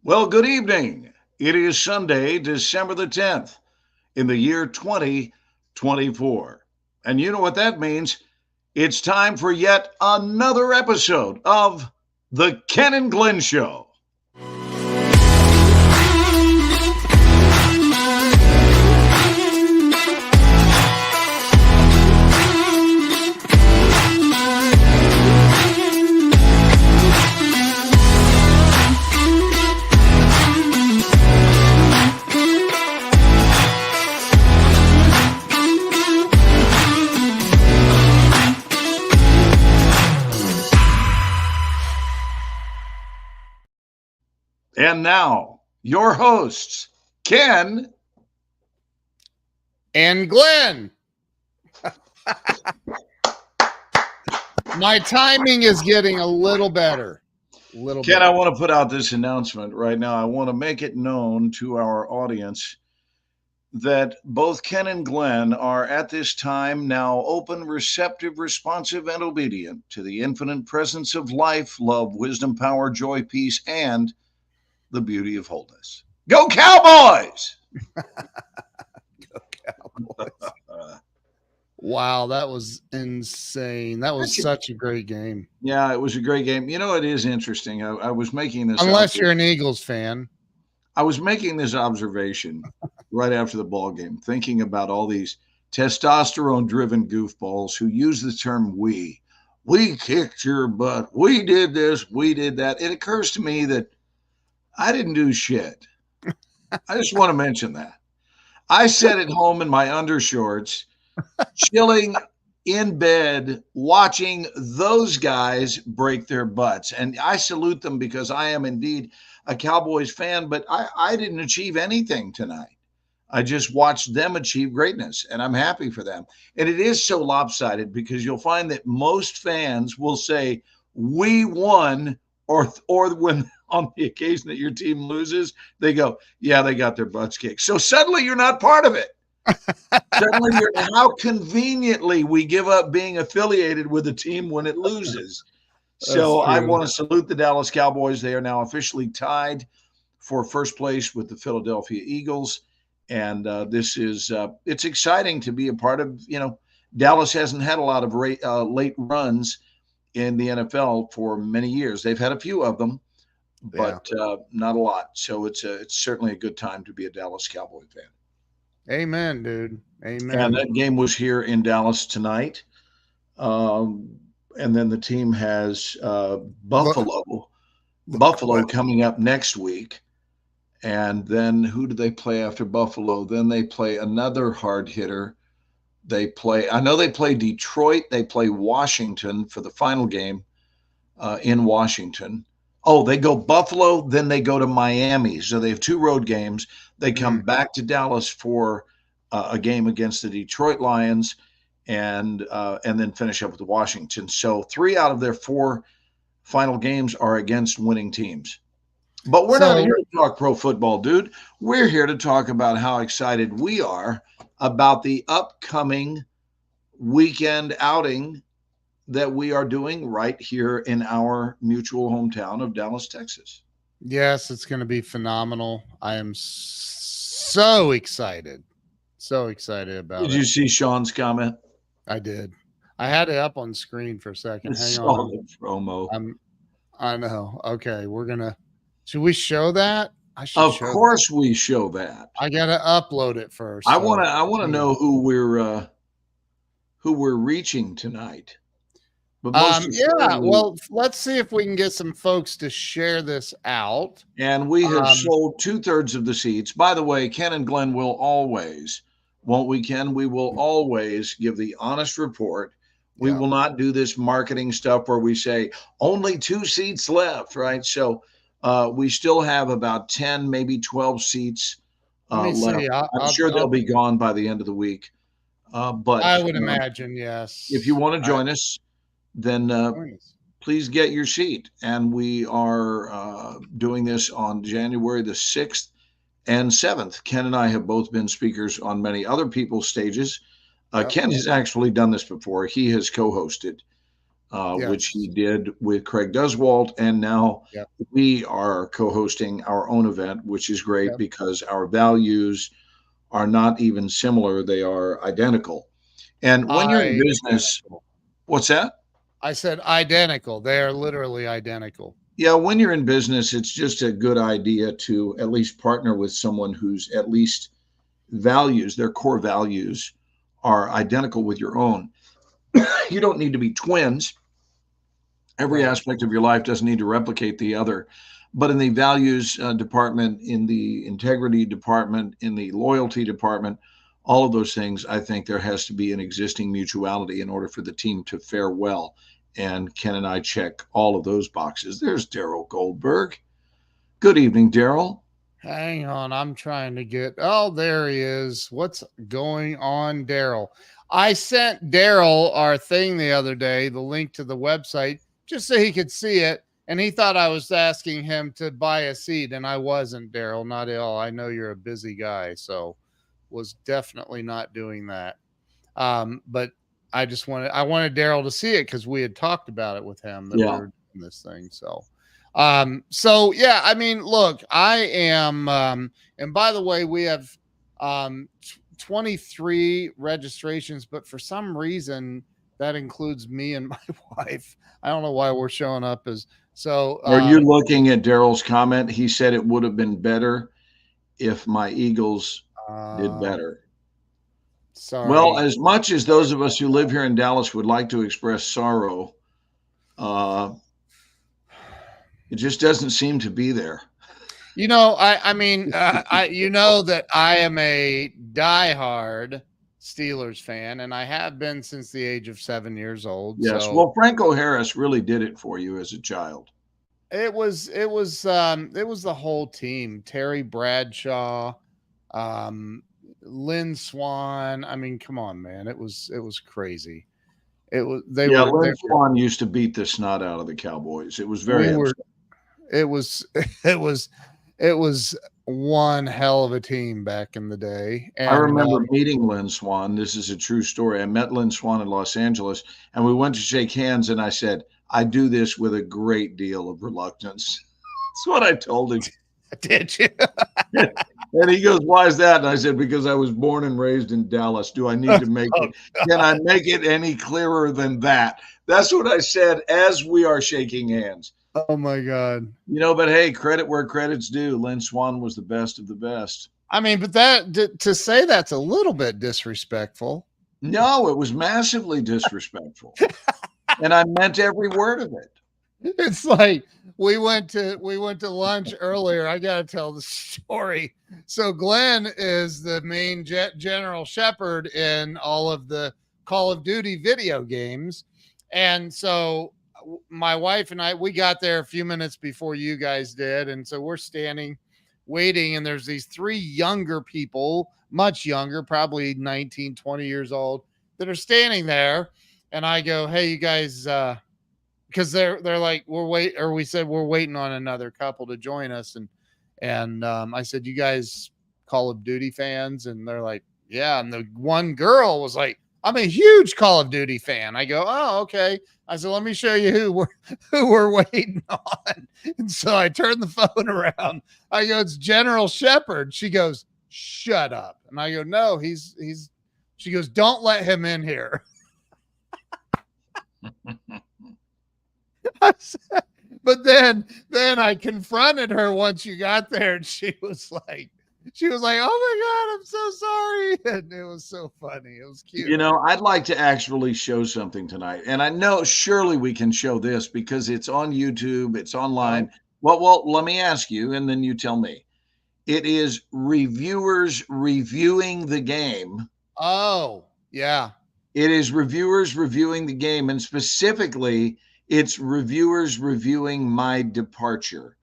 Well, good evening. It is Sunday, December the 10th, in the year 2024. And you know what that means? It's time for yet another episode of The Ken and Glenn Show. And now, your hosts, Ken and Glenn. My timing is getting a little better. Ken, I want to put out this announcement right now. I want to make it known to our audience that both Ken and Glenn are at this time now open, receptive, responsive, and obedient to the infinite presence of life, love, wisdom, power, joy, peace, and the beauty of wholeness. Go Cowboys! Go Cowboys. Wow, that was insane. That was such a great game. Yeah, it was a great game. You know, it is interesting. I was making this. Unless you're an Eagles fan. I was making this observation right after the ball game, thinking about all these testosterone-driven goofballs who use the term we. We kicked your butt. We did this. We did that. It occurs to me that I didn't do shit. I just want to mention that. I sat at home in my undershorts, chilling in bed, watching those guys break their butts. And I salute them because I am indeed a Cowboys fan, but I didn't achieve anything tonight. I just watched them achieve greatness, and I'm happy for them. And it is so lopsided because you'll find that most fans will say, we won, or when on the occasion that your team loses, they go, yeah, they got their butts kicked. So suddenly you're not part of it. Suddenly how conveniently we give up being affiliated with a team when it loses. So I want to salute the Dallas Cowboys. They are now officially tied for first place with the Philadelphia Eagles. And this is, it's exciting to be a part of, Dallas hasn't had a lot of late runs in the NFL for many years. They've had a few of them, but not a lot. So it's certainly a good time to be a Dallas Cowboy fan. Amen, dude. Amen. And that game was here in Dallas tonight. And then the team has Buffalo coming up next week. And then who do they play after Buffalo? Then they play another hard hitter. I know they play Detroit. They play Washington for the final game in Washington. Oh, they go Buffalo, then they go to Miami. So they have two road games. They come back to Dallas for a game against the Detroit Lions and then finish up with Washington. So 3 out of their 4 final games are against winning teams. But we're not here to talk pro football, dude. We're here to talk about how excited we are about the upcoming weekend outing that we are doing right here in our mutual hometown of Dallas, Texas. Yes, it's going to be phenomenal. I am so excited. So excited about it. Did you see Sean's comment? I did. I had it up on screen for a second. Hang on. The promo. I know. Okay, should we show that? Of course we show that. I got to upload it first. I want to know who we're reaching tonight. Well, let's see if we can get some folks to share this out. And we have sold 2/3 of the seats. By the way, Ken and Glenn will always, won't we, Ken? We will always give the honest report. We will not do this marketing stuff where we say only 2 seats left, right? So we still have about 10, maybe 12 seats left. I'm sure they'll be gone by the end of the week. But I would imagine, yes. If you want to join us, then please get your seat. And we are doing this on January the 6th and 7th. Ken and I have both been speakers on many other people's stages. Ken has actually done this before. He has co-hosted which Yes. he did with Craig Duswalt. And now Yep. we are co-hosting our own event, which is great Yep. because our values are not even similar. They are identical. And when you're in business, Identical. what's that? I said identical. They are literally identical. Yeah, when you're in business, it's just a good idea to at least partner with someone whose at least values, their core values, are identical with your own. You don't need to be twins. Every Right. aspect of your life doesn't need to replicate the other. But in the values department, in the integrity department, in the loyalty department, all of those things, I think there has to be an existing mutuality in order for the team to fare well. And Ken and I check all of those boxes. There's Daryl Goldberg. Good evening, Daryl. Hang on. I'm trying to get. Oh, there he is. What's going on, Daryl? I sent Daryl our thing the other day, the link to the website, just so he could see it. And he thought I was asking him to buy a seat, and I wasn't, Daryl. Not at all. I know you're a busy guy, so was definitely not doing that. But I wanted Daryl to see it because we had talked about it with him that we Yeah. were doing this thing. So yeah, I mean, look, I am, and by the way, we have 23 registrations, but for some reason that includes me and my wife. I don't know why we're showing up as so. Are you looking at Daryl's comment? He said it would have been better if my Eagles did better. Sorry. Well, as much as those of us who live here in Dallas would like to express sorrow, it just doesn't seem to be there. You know, I mean, you know that I am a diehard Steelers fan, and I have been since the age of 7 years old. Yes. So Well, Franco Harris really did it for you as a child. it was the whole team. Terry Bradshaw, Lynn Swan. I mean, come on, man. It was crazy. Lynn Swan used to beat the snot out of the Cowboys. It was very upsetting. It was one hell of a team back in the day. And I remember meeting Lynn Swan. This is a true story. I met Lynn Swan in Los Angeles, and we went to shake hands, and I said, I do this with a great deal of reluctance. That's what I told him. Did you? And he goes, why is that? And I said, because I was born and raised in Dallas. Do I need to make it? Can I make it any clearer than that? That's what I said as we are shaking hands. Oh, my God. You know, but hey, credit where credit's due. Lynn Swan was the best of the best. I mean, but to say that's a little bit disrespectful. No, it was massively disrespectful. And I meant every word of it. It's like we went to lunch earlier. I got to tell the story. So Glenn is the main general shepherd in all of the Call of Duty video games. And so my wife and I, we got there a few minutes before you guys did. And so we're standing waiting, and there's these three younger people, much younger, probably 19, 20 years old, that are standing there. And I go, hey, you guys, because they're like, we said we're waiting on another couple to join us. And I said, you guys Call of Duty fans? And they're like, yeah. And the one girl was like, I'm a huge Call of Duty fan. I go, oh, okay. I said, let me show you who we're waiting on. And so I turned the phone around. I go, it's General Shepherd. She goes, shut up. And I go, no, he's, she goes, don't let him in here. But then I confronted her once you got there, and she was like, oh my God, I'm so sorry. And it was so funny. It was cute. You know, I'd like to actually show something tonight. And I know surely we can show this because it's on YouTube, it's online. Well, let me ask you, and then you tell me. It is reviewers reviewing the game. Oh, yeah. It is reviewers reviewing the game, and specifically, it's reviewers reviewing my departure.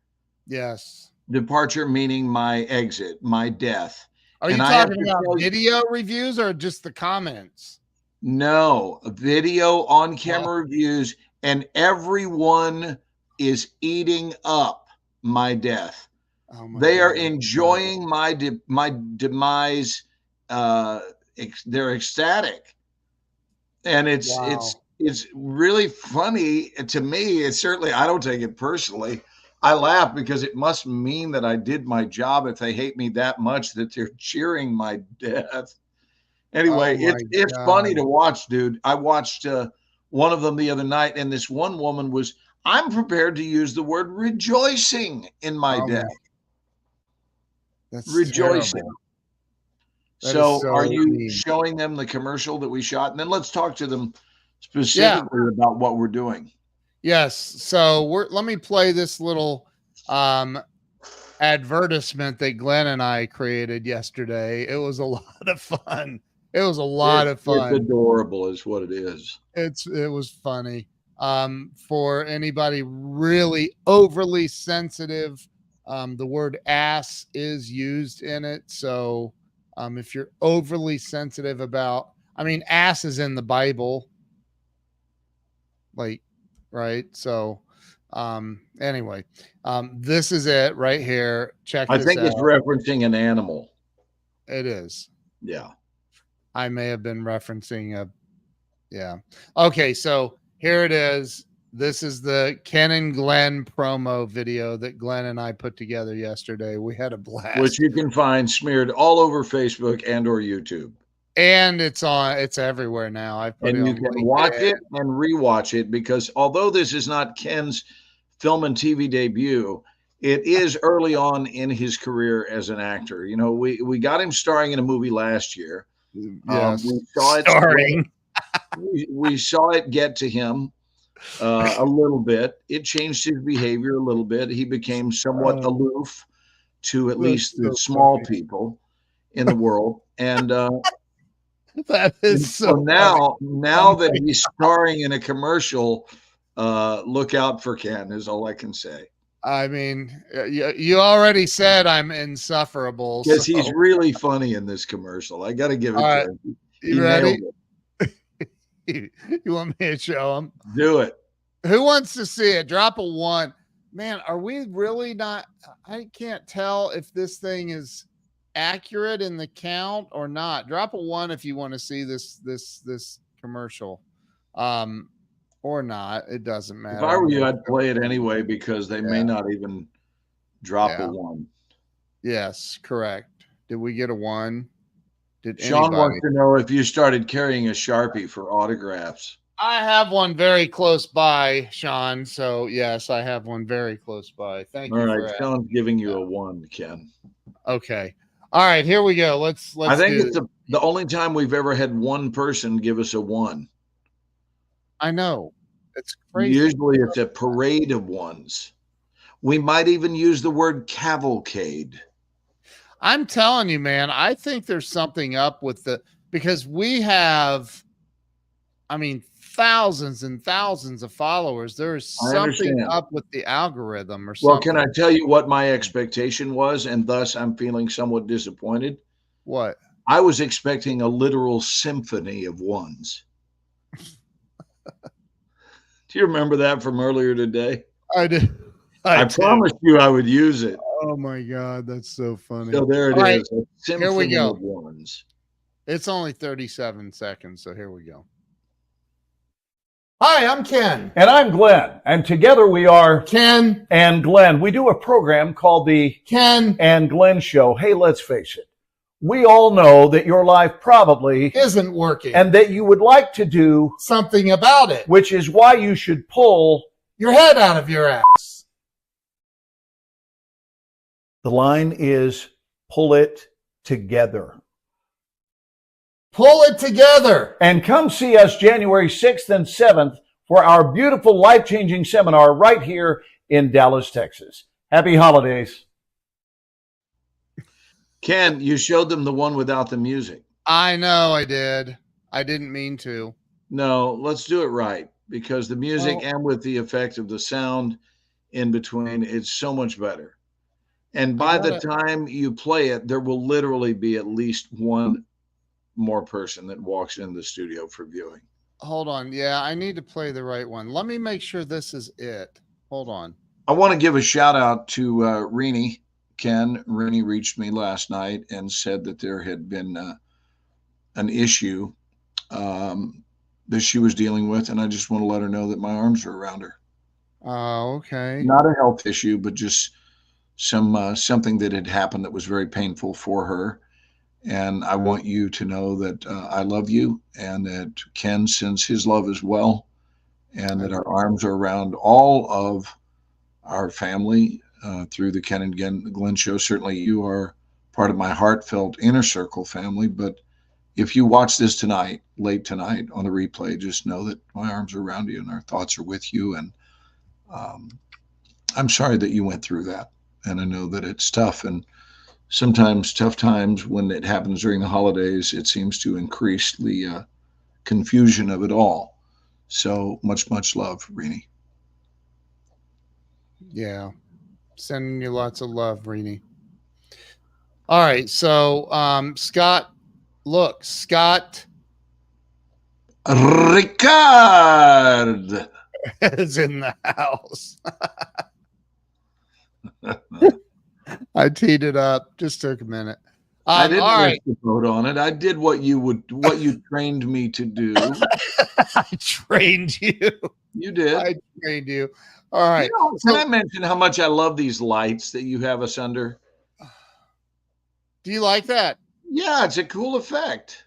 Yes. Departure meaning my exit, my death. Are you talking about video reviews or just the comments? No, video on camera reviews, and everyone is eating up my death. Oh my they God. Are enjoying my demise. They're ecstatic, and it's it's really funny to me. It's certainly, I don't take it personally. I laugh because it must mean that I did my job if they hate me that much that they're cheering my death. Oh Anyway, my it's funny God. to watch, dude. I watched one of them the other night, and this one woman was, I'm prepared to use the word rejoicing in my Oh day. my, that's Rejoicing. terrible. That is So are so you mean. showing them the commercial that we shot? And then let's talk to them Yeah. specifically about what we're doing. Yes. So let me play this little um advertisement that Glenn and I created yesterday. It was a lot of fun. It was a lot of It's fun. adorable is what it is. It was funny. For anybody really overly sensitive, the word ass is used in it. So if you're overly sensitive about, I mean, ass is in the Bible, like, right? So anyway, this is it right here. Check I this think it's out. referencing an animal. It is. Yeah. I may have been referencing a, yeah. Okay, so here it is. This is the Ken and Glenn promo video that Glenn and I put together yesterday. We had a blast. Which you can find smeared all over Facebook and or YouTube. And it's everywhere now. I put And it you on can LinkedIn. watch it and rewatch it because although this is not Ken's film and TV debut, it is early on in his career as an actor. You know, we got him starring in a movie last year. Yes. We saw it Starring. we saw it get to him a little bit. It changed his behavior a little bit. He became somewhat aloof to at least the small people in the world. And that is so now Oh that he's starring in a commercial, look out for Ken is all I can say. I mean, you already said I'm insufferable. Because So. he's really funny in this commercial. I got to give it All to right. him. You ready? You want me to show him? Do it. Who wants to see it? Drop a 1. Man, are we really not? I can't tell if this thing is accurate in the count or not. Drop a 1 if you want to see this commercial. Or not. It doesn't matter. If I were you, I'd play it anyway because they may not even drop a 1. Yes, correct. Did we get a 1? Did Sean wants to know if you started carrying a Sharpie for autographs. I have one very close by, Sean. So yes, I have one very close by. Thank you. All right, Sean's giving you a 1, Ken. Okay. All right, here we go. Let's. I think it's the only time we've ever had one person give us a 1. I know. It's crazy. Usually it's a parade of 1s. We might even use the word cavalcade. I'm telling you, man, I think there's something up with because we have, I mean, thousands and thousands of followers. There's something up with the algorithm or something. Well, can I tell you what my expectation was, and thus I'm feeling somewhat disappointed? What? I was expecting a literal symphony of 1s. Do you remember that from earlier today? I did. I promised you I would use it. Oh my God, that's so funny. So there it is. A symphony here we go. Of 1s. It's only 37 seconds, so here we go. Hi, I'm Ken. And I'm Glenn. And together we are Ken and Glenn. We do a program called the Ken and Glenn Show. Hey, let's face it. We all know that your life probably isn't working and that you would like to do something about it, which is why you should pull your head out of your ass. The line is pull it together. Pull it together. And come see us January 6th and 7th for our beautiful life-changing seminar right here in Dallas, Texas. Happy holidays. Ken, you showed them the one without the music. I know I did. I didn't mean to. No, let's do it right because the music and with the effect of the sound in between, it's so much better. And by the time you play it, there will literally be at least one more person that walks in the studio for viewing. Hold on. Yeah, I need to play the right one. Let me make sure this is it. Hold on. I want to give a shout out to Rini. Ken, Rini reached me last night and said that there had been an issue that she was dealing with, and I just want to let her know that my arms are around her. Oh, okay. Not a health issue, but just something that had happened that was very painful for her. And I want you to know that I love you, and that Ken sends his love as well, and that our arms are around all of our family through the Ken and Glenn show. Certainly, you are part of my heartfelt inner circle family. But if you watch this tonight, late tonight on the replay, just know that my arms are around you and our thoughts are with you. And I'm sorry that you went through that. And I know that it's tough. And sometimes tough times, when it happens during the holidays, it seems to increase the confusion of it all. So much, much love, Rini. Yeah. Sending you lots of love, Rini. All right. So, Scott, look, Scott Ricard is in the house. I teed it up. Just took a minute. I didn't all right. vote on it. I did what you trained me to do. I trained you. You did. I trained you. All right. Can I mention how much I love these lights that you have us under? Do you like that? Yeah, it's a cool effect.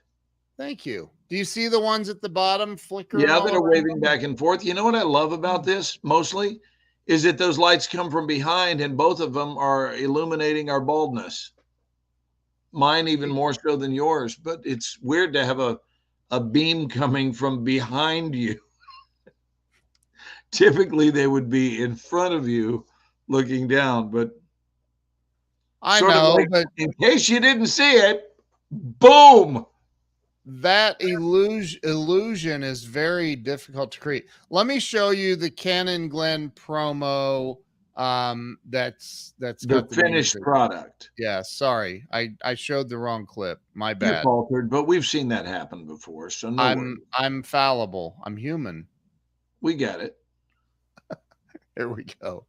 Thank you. Do you see the ones at the bottom flickering? Yeah, that are waving back and forth. You know what I love about this mostly is that those lights come from behind, and both of them are illuminating our baldness. Mine even more so than yours, but it's weird to have a beam coming from behind you. Typically, they would be in front of you looking down, but I know, but in case you didn't see it, boom. That illusion is very difficult to create. Let me show you the Ken and Glenn promo. That's the finished product. Yeah, sorry, I showed the wrong clip. My bad. You faltered, but we've seen that happen before, so no worries. I'm fallible. I'm human. We get it. Here we go.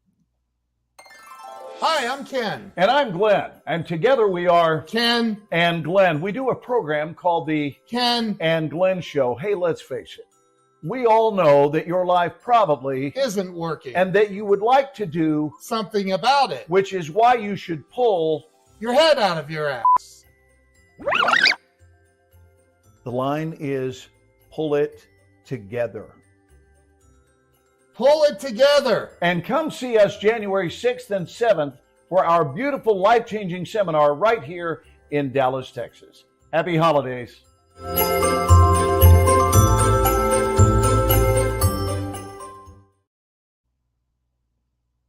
Hi, I'm Ken. And I'm Glenn. And together we are Ken and Glenn. We do a program called the Ken and Glenn Show. Hey, let's face it. We all know that your life probably isn't working and that you would like to do something about it, which is why you should pull your head out of your ass. The line is pull it together. Pull it together. And come see us January 6th and 7th for our beautiful life-changing seminar right here in Dallas, Texas. Happy holidays.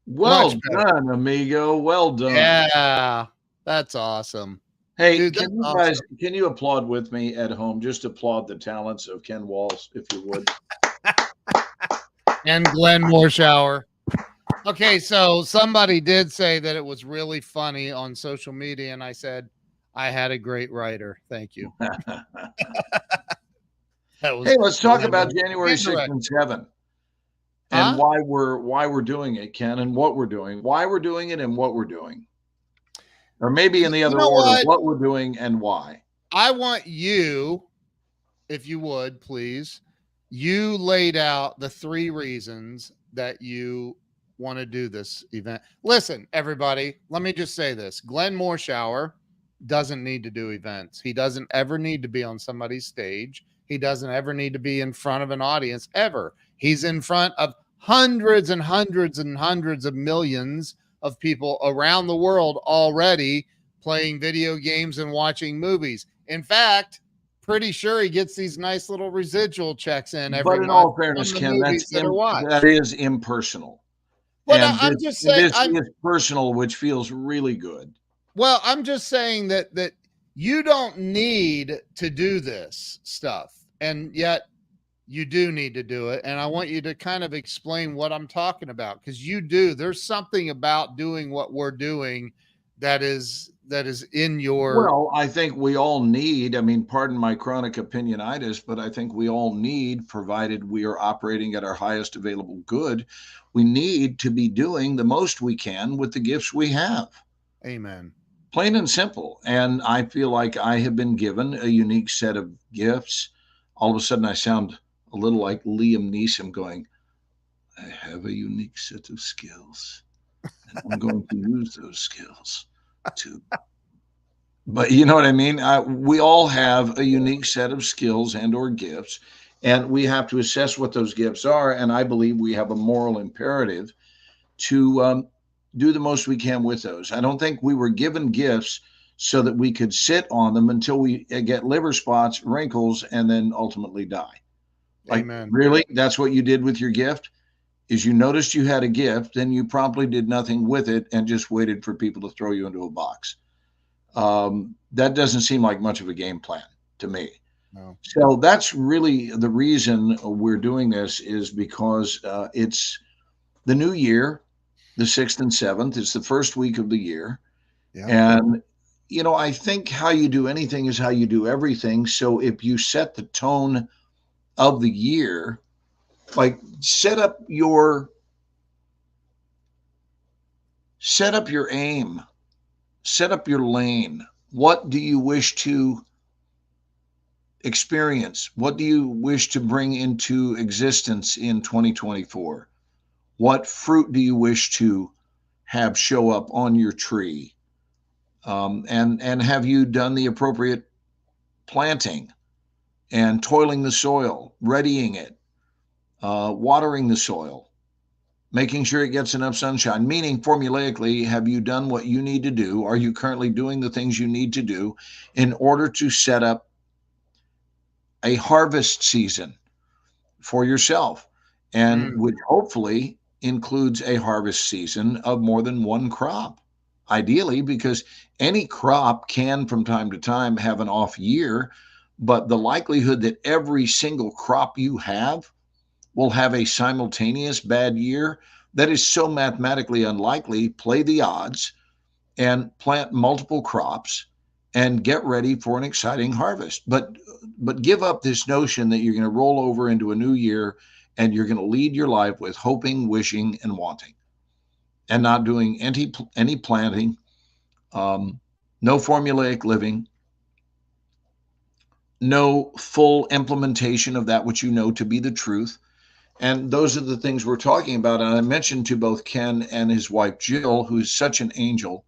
Well done, amigo. Well done. Yeah, that's awesome. Hey, Dude, can you guys, can you applaud with me at home? Just applaud the talents of Ken Walls, if you would. And Glenn Morshower. Okay, so somebody did say that it was really funny on social media, and I said I had a great writer. Thank you. Hey, let's talk about January 6th and 7th and why we're doing it, Ken, and what we're doing, why we're doing it, and what we're doing, or maybe in the other order, what we're doing and why. I want you, if you would, please. You laid out the 3 reasons that you want to do this event. Listen, everybody, let me just say this. Glenn Morshower doesn't need to do events. He doesn't ever need to be on somebody's stage. He doesn't ever need to be in front of an audience, ever. He's in front of hundreds and hundreds and hundreds of millions of people around the world already playing video games and watching movies. In fact, pretty sure he gets these nice little residual checks in every month. But in all fairness, Ken, that is impersonal. Well, I'm just saying this is personal, which feels really good. Well, I'm just saying that you don't need to do this stuff, and yet you do need to do it. And I want you to kind of explain what I'm talking about, because you do. There's something about doing what we're doing that is in your. Well, I think we all need, I mean, pardon my chronic opinionitis, but I think we all need, provided we are operating at our highest available good, we need to be doing the most we can with the gifts we have. Amen. Plain and simple. And I feel like I have been given a unique set of gifts. All of a sudden I sound a a little like Liam Neeson going, I have a unique set of skills, and I'm going to use those skills to. But you know what I mean? We all have a unique set of skills and or gifts, and we have to assess what those gifts are. And I believe we have a moral imperative to do the most we can with those. I don't think we were given gifts so that we could sit on them until we get liver spots, wrinkles, and then ultimately die. Like, Amen. really? That's what you did with your gift? Is you noticed you had a gift, then you promptly did nothing with it and just waited for people to throw you into a box. That doesn't seem like much of a game plan to me. No. So that's really the reason we're doing this, is because it's the new year, the 6th and 7th. It's the first week of the year. Yeah. And, you know, I think how you do anything is how you do everything. So if you set the tone of the year, like set up your aim, set up your lane. What do you wish to experience? What do you wish to bring into existence in 2024? What fruit do you wish to have show up on your tree? And have you done the appropriate planting and toiling the soil, readying it, watering the soil, making sure it gets enough sunshine? Meaning, formulaically, have you done what you need to do? Are you currently doing the things you need to do in order to set up a harvest season for yourself? And which hopefully includes a harvest season of more than one crop, ideally, because any crop can from time to time have an off year, but the likelihood that every single crop you have will have a simultaneous bad year, that is so mathematically unlikely. Play the odds and plant multiple crops and get ready for an exciting harvest. But give up this notion that you're going to roll over into a new year and you're going to lead your life with hoping, wishing, and wanting, and not doing any planting, no formulaic living, no full implementation of that which you know to be the truth. And those are the things we're talking about. And I mentioned to both Ken and his wife, Jill, who's such an angel.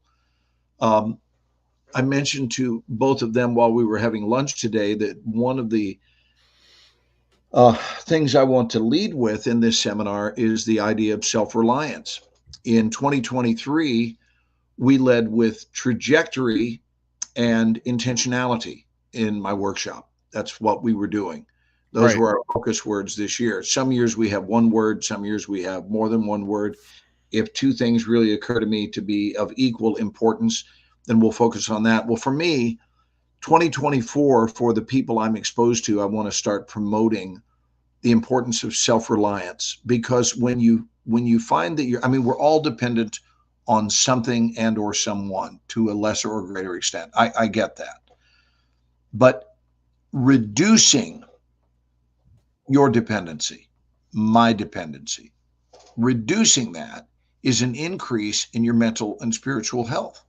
I mentioned to both of them while we were having lunch today that one of the things I want to lead with in this seminar is the idea of self-reliance. In 2023, we led with trajectory and intentionality in my workshop. That's what we were doing. Those were our focus words this year. Some years we have one word, some years we have more than one word. If two things really occur to me to be of equal importance, then we'll focus on that. Well, for me, 2024, for the people I'm exposed to, I want to start promoting the importance of self-reliance, because when you find that we're all dependent on something and or someone to a lesser or greater extent. I get that. But reducing your dependency, my dependency, reducing that is an increase in your mental and spiritual health.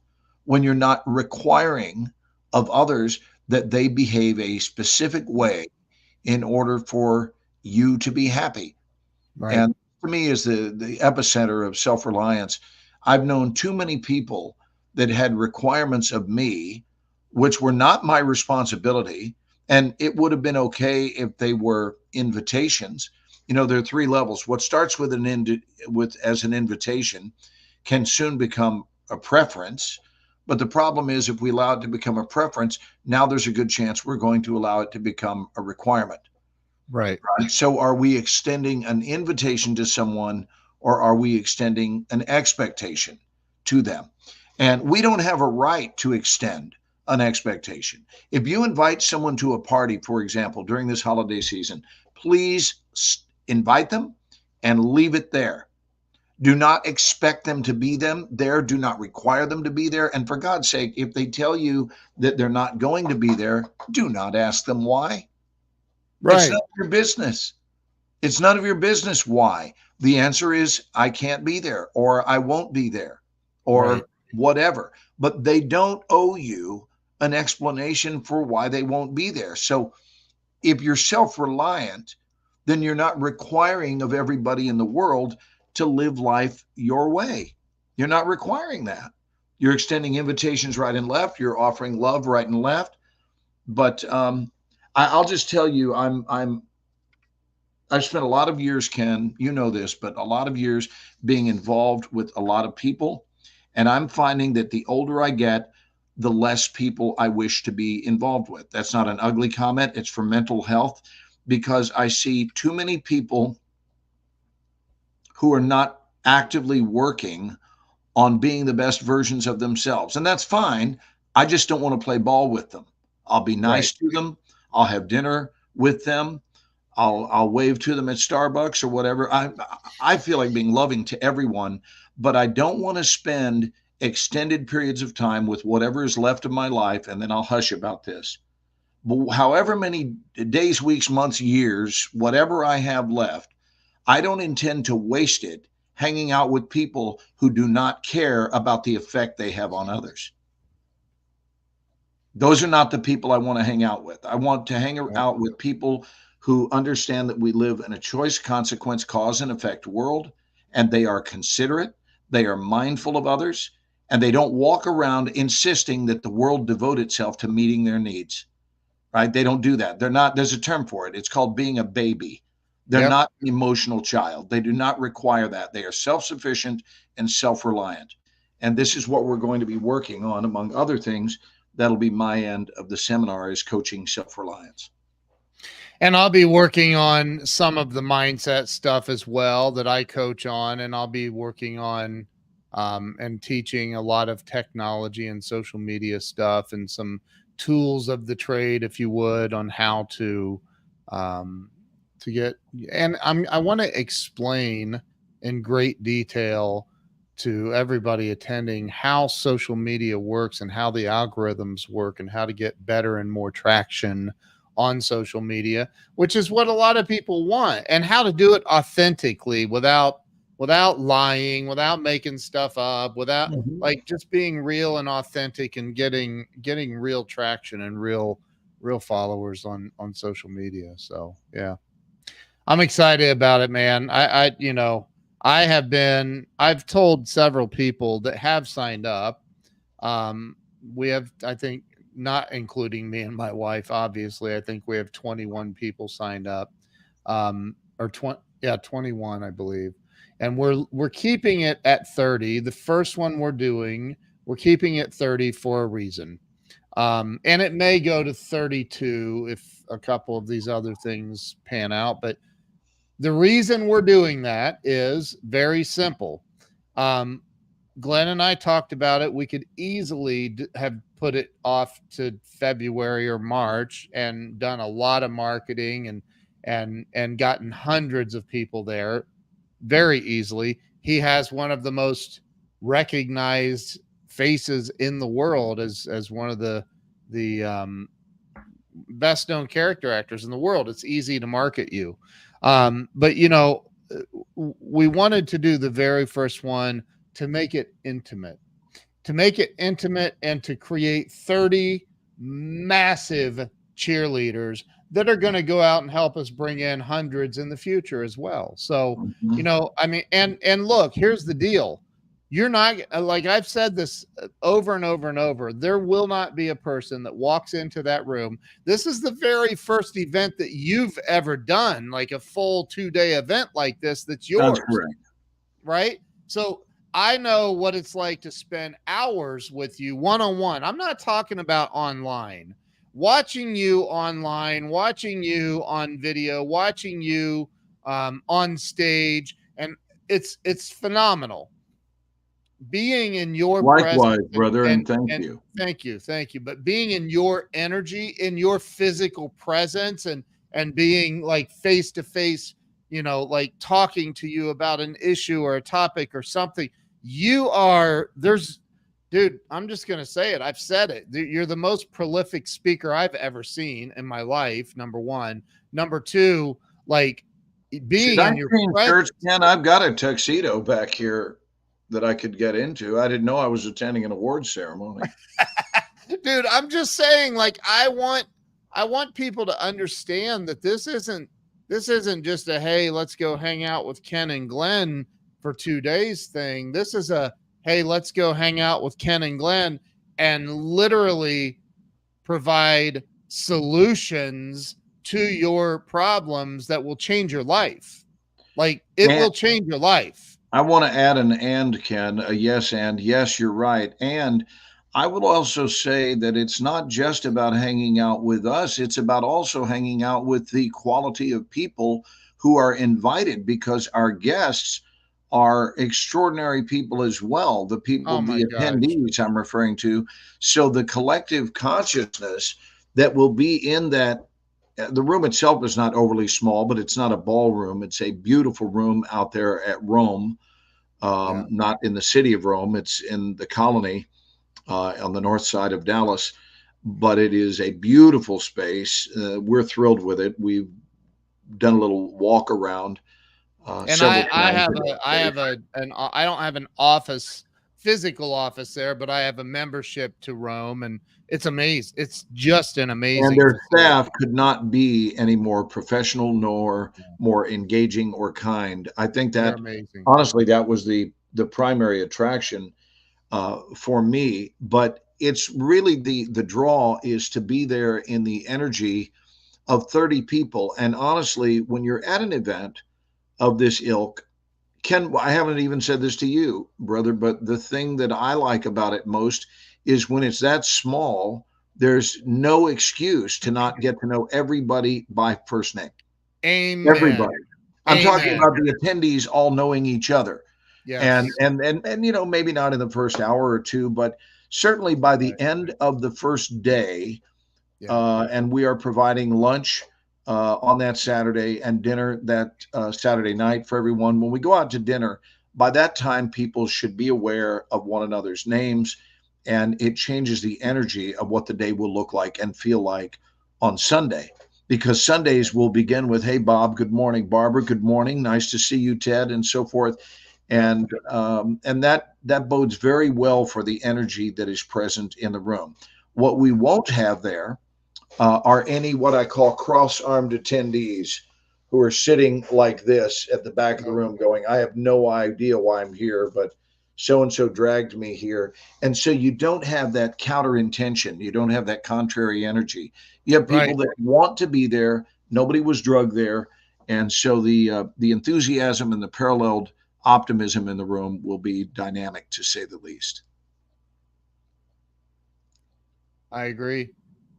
When you're not requiring of others that they behave a specific way in order for you to be happy. Right. And for me is the epicenter of self-reliance. I've known too many people that had requirements of me, which were not my responsibility. And it would have been okay if they were invitations. You know, there are three levels. What starts with as an invitation can soon become a preference. But the problem is, if we allow it to become a preference, now there's a good chance we're going to allow it to become a requirement. Right. So are we extending an invitation to someone, or are we extending an expectation to them? And we don't have a right to extend an expectation. If you invite someone to a party, for example, during this holiday season, please invite them and leave it there. Do not expect them to be there. Do not require them to be there. And for God's sake, if they tell you that they're not going to be there, do not ask them why. Right. It's none of your business. It's none of your business why. The answer is, I can't be there, or I won't be there, or whatever. But they don't owe you an explanation for why they won't be there. So if you're self-reliant, then you're not requiring of everybody in the world to live life your way. You're not requiring that. You're extending invitations right and left. You're offering love right and left. But I'll just tell you, I've spent a lot of years, Ken, you know this, but a lot of years being involved with a lot of people. And I'm finding that the older I get, the less people I wish to be involved with. That's not an ugly comment. It's for mental health, because I see too many people who are not actively working on being the best versions of themselves. And that's fine. I just don't want to play ball with them. I'll be nice to them. I'll have dinner with them. I'll wave to them at Starbucks or whatever. I feel like being loving to everyone, but I don't want to spend extended periods of time with whatever is left of my life, and then I'll hush about this. But however many days, weeks, months, years, whatever I have left, I don't intend to waste it hanging out with people who do not care about the effect they have on others. Those are not the people I want to hang out with. I want to hang out with people who understand that we live in a choice, consequence, cause, and effect world, and they are considerate, they are mindful of others, and they don't walk around insisting that the world devote itself to meeting their needs, right? They don't do that. They're not, there's a term for it. It's called being a baby. They're not an emotional child. They do not require that. They are self-sufficient and self-reliant. And this is what we're going to be working on, among other things. That'll be my end of the seminar, is coaching self-reliance. And I'll be working on some of the mindset stuff as well that I coach on, and I'll be working on and teaching a lot of technology and social media stuff and some tools of the trade, if you would, on how to get. And I want to explain in great detail to everybody attending how social media works and how the algorithms work and how to get better and more traction on social media, which is what a lot of people want, and how to do it authentically without lying, without making stuff up, without like just being real and authentic and getting real traction and real followers on social media. So yeah, I'm excited about it, man. I've told several people that have signed up. We have, I think, not including me and my wife, obviously, I think we have 21 people signed up, or 21, I believe. And we're keeping it at 30. The first one we're keeping it 30 for a reason. And it may go to 32 if a couple of these other things pan out. But the reason we're doing that is very simple. Glenn and I talked about it. We could easily have put it off to February or March and done a lot of marketing and gotten hundreds of people there very easily. He has one of the most recognized faces in the world as one of the best known character actors in the world. It's easy to market you. But we wanted to do the very first one to make it intimate and to create 30 massive cheerleaders that are going to go out and help us bring in hundreds in the future as well. So, and look, here's the deal. You're not, like I've said this over and over and over, there will not be a person that walks into that room. This is the very first event that you've ever done, like a full 2-day event like this, that's yours. That's correct. Right? So I know what it's like to spend hours with you one-on-one. I'm not talking about online. Watching you online, watching you on video, watching you on stage, and it's phenomenal. Being in your likewise, presence, brother, and thank you. Thank you. But being in your energy, in your physical presence, and being like face to face, like talking to you about an issue or a topic or something, dude, I'm just going to say it. I've said it. You're the most prolific speaker I've ever seen in my life. Number one. Number two, like being in your presence. Ken, I've got a tuxedo back here that I could get into. I didn't know I was attending an awards ceremony. Dude, I'm just saying, like, I want people to understand that this isn't this isn't just a, hey, let's go hang out with Ken and Glenn for 2 days thing. This is a, hey, let's go hang out with Ken and Glenn and literally provide solutions to your problems that will change your life. Like, it will change your life. I want to add an and, Ken, a yes, and yes, you're right. And I will also say that it's not just about hanging out with us, it's about also hanging out with the quality of people who are invited, because our guests are extraordinary people as well. The people, Oh my the gosh. attendees I'm referring to. So the collective consciousness that will be in that, the room itself is not overly small, but it's not a ballroom. It's a beautiful room out there at Rome, not in the city of Rome. It's in the colony on the north side of Dallas, but it is a beautiful space. We're thrilled with it. We've done a little walk around. And I don't have an office, physical office there, but I have a membership to Rome, and it's amazing. It's just an amazing. And their staff could not be any more professional nor more engaging or kind. I think that honestly, that was the primary attraction for me. But it's really the draw is to be there in the energy of 30 people. And honestly, when you're at an event of this ilk, Ken, I haven't even said this to you, brother, but the thing that I like about it most is when it's that small, there's no excuse to not get to know everybody by first name. Amen. Everybody. I'm talking about the attendees all knowing each other. Yes. And you know, maybe not in the first hour or two, but certainly by the end of the first day, and we are providing lunch on that Saturday and dinner that Saturday night for everyone. When we go out to dinner, by that time, people should be aware of one another's names, and it changes the energy of what the day will look like and feel like on Sunday. Because Sundays will begin with, hey, Bob, good morning. Barbara, good morning. Nice to see you, Ted, and so forth. And that bodes very well for the energy that is present in the room. What we won't have there are any what I call cross-armed attendees who are sitting like this at the back of the room going, I have no idea why I'm here, but so-and-so dragged me here. And so you don't have that counter intention. You don't have that contrary energy. You have people that want to be there. Nobody was drugged there. And so the enthusiasm and the paralleled optimism in the room will be dynamic, to say the least. I agree.